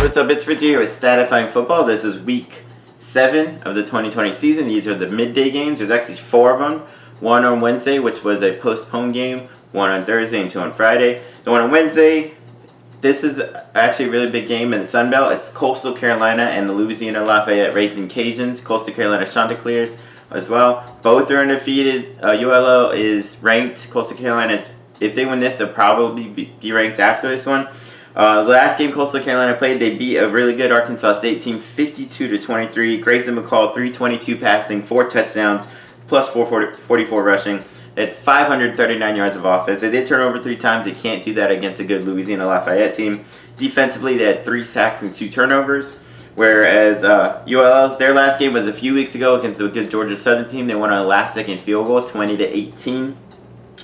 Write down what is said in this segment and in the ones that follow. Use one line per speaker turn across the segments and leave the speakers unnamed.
what's up? It's Richie here with Statifying Football. This is week 7 of the 2020 season. These are the midday games. There's actually 4 of them. One on Wednesday, which was a postponed game. One on Thursday and 2 on Friday. The one on Wednesday, this is actually a really big game in the Sun Belt. It's Coastal Carolina and the Louisiana Lafayette Raging Cajuns. Coastal Carolina Chanticleers as well. Both are undefeated. ULL is ranked. Coastal Carolina, if they win this, they'll probably be ranked after this one. The last game Coastal Carolina played, they beat a really good Arkansas State team 52-23. Grayson McCall, 322 passing, 4 touchdowns, plus 444 rushing. They had 539 yards of offense. They did turn over 3 times. They can't do that against a good Louisiana Lafayette team. Defensively, they had 3 sacks and 2 turnovers. Whereas ULL's, their last game was a few weeks ago against a good Georgia Southern team. They won on a last-second field goal, 20-18.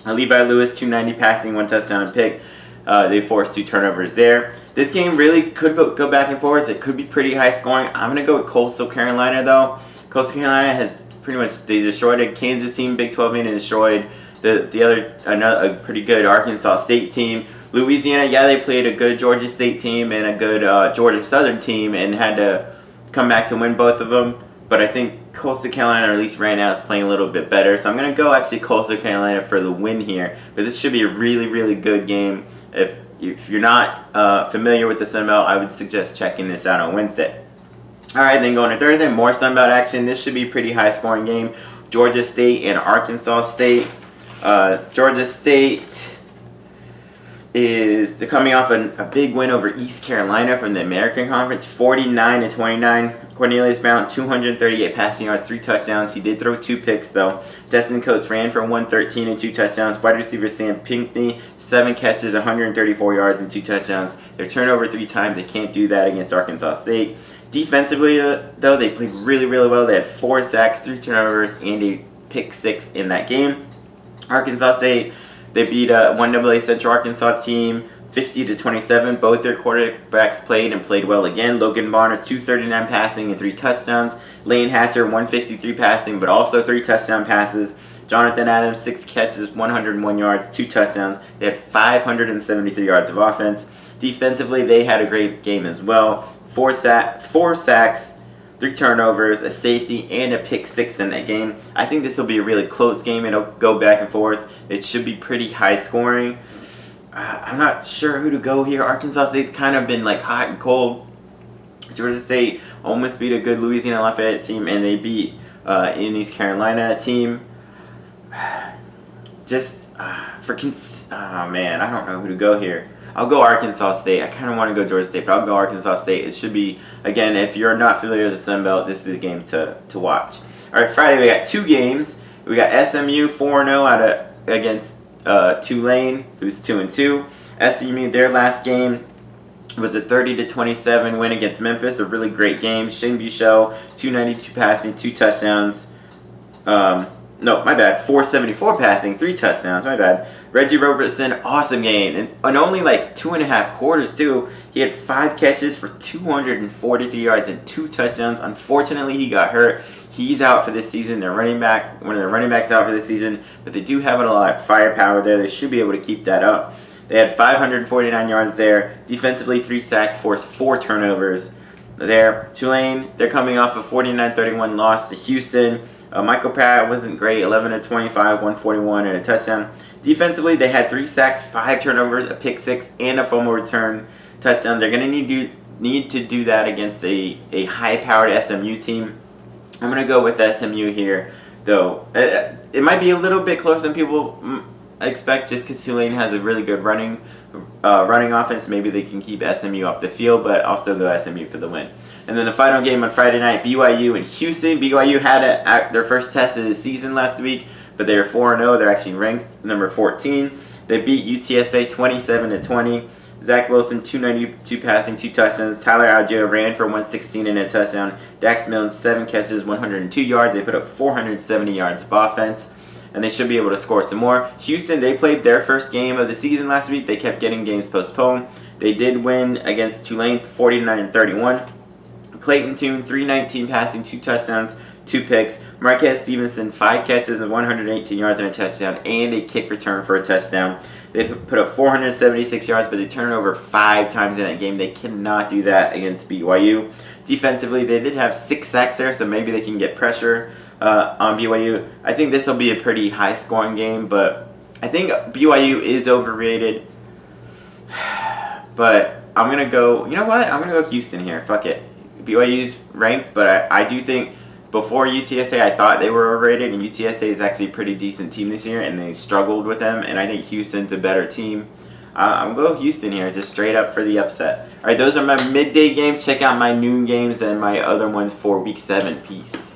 Levi Lewis, 290 passing, 1 touchdown and pick. They forced 2 turnovers there. This game really could go back and forth. It could be pretty high scoring. I'm going to go with Coastal Carolina, though. Coastal Carolina has pretty much, they destroyed a Kansas team, Big 12 team, and destroyed a pretty good Arkansas State team. Louisiana, yeah, they played a good Georgia State team and a good Georgia Southern team and had to come back to win both of them. But I think Coastal Carolina, or at least right now, is playing a little bit better. So I'm going to go actually Coastal Carolina for the win here. But this should be a really, really good game. If you're not familiar with the Sun Belt, I would suggest checking this out on Wednesday. Alright, then going to Thursday, more Sun Belt action. This should be a pretty high scoring game. Georgia State and Arkansas State. Georgia State they're coming off a big win over East Carolina from the American Conference, 49-29. Cornelius Brown, 238 passing yards, 3 touchdowns. He did throw 2 picks, though. Destin Coates ran for 113 and 2 touchdowns. Wide receiver Sam Pinckney, 7 catches, 134 yards, and 2 touchdowns. They're turned over 3 times. They can't do that against Arkansas State. Defensively, though, they played really, really well. They had 4 sacks, 3 turnovers, and a pick 6 in that game. Arkansas State, they beat a 1AA Central Arkansas team 50-27. Both their quarterbacks played well again. Logan Bonner, 239 passing and 3 touchdowns. Lane Hatcher, 153 passing, but also 3 touchdown passes. Jonathan Adams, 6 catches, 101 yards, 2 touchdowns. They had 573 yards of offense. Defensively, they had a great game as well. 4 sacks, 3 turnovers, a safety, and a pick 6 in that game. I think this will be a really close game. It'll go back and forth. It should be pretty high scoring. I'm not sure who to go here. Arkansas State's kind of been like hot and cold. Georgia State almost beat a good Louisiana Lafayette team, and they beat an East Carolina team. Man, I don't know who to go here. I'll go Arkansas State. I kind of want to go Georgia State, but I'll go Arkansas State. It should be, again, if you're not familiar with the Sun Belt, this is the game to watch. All right, Friday we got 2 games. We got SMU 4-0 against Tulane, who's 2-2. SMU, their last game was a 30-27 win against Memphis. A really great game. Shane Buechele, 292 passing, 2 touchdowns. 474 passing, 3 touchdowns. My bad. Reggie Robertson, awesome game. And only like 2.5 quarters, too. He had 5 catches for 243 yards and 2 touchdowns. Unfortunately, he got hurt. He's out for this season. One of their running backs out for this season. But they do have a lot of firepower there. They should be able to keep that up. They had 549 yards there. Defensively, 3 sacks, forced 4 turnovers there. Tulane, they're coming off a 49-31 loss to Houston. Michael Pratt wasn't great, 11-25, 141, and a touchdown. Defensively, they had 3 sacks, 5 turnovers, a pick 6, and a fumble return touchdown. They're going to need to do that against a high-powered SMU team. I'm going to go with SMU here, though. It might be a little bit closer than people expect just because Tulane has a really good running offense. Maybe they can keep SMU off the field, but I'll still go SMU for the win. And then the final game on Friday night, BYU and Houston. BYU had their first test of the season last week, but they are 4-0. They're actually ranked number 14. They beat UTSA 27-20. Zach Wilson, 292 passing, 2 touchdowns. Tyler Algier ran for 116 and a touchdown. Dax Milne, 7 catches, 102 yards. They put up 470 yards of offense, and they should be able to score some more. Houston, they played their first game of the season last week. They kept getting games postponed. They did win against Tulane 49-31. Clayton Tune, 319 passing, 2 touchdowns, 2 picks. Marquez Stevenson, 5 catches and 118 yards and a touchdown, and a kick return for a touchdown. They put up 476 yards, but they turned it over 5 times in that game. They cannot do that against BYU. Defensively, they did have 6 sacks there, so maybe they can get pressure on BYU. I think this will be a pretty high-scoring game, but I think BYU is overrated. But I'm going to go, you know what? I'm going to go Houston here. Fuck it. BYU's ranked, but I do think before UTSA, I thought they were overrated, and UTSA is actually a pretty decent team this year, and they struggled with them, and I think Houston's a better team. I'm going to go Houston here, just straight up for the upset. All right, those are my midday games. Check out my noon games and my other ones for Week 7. Peace.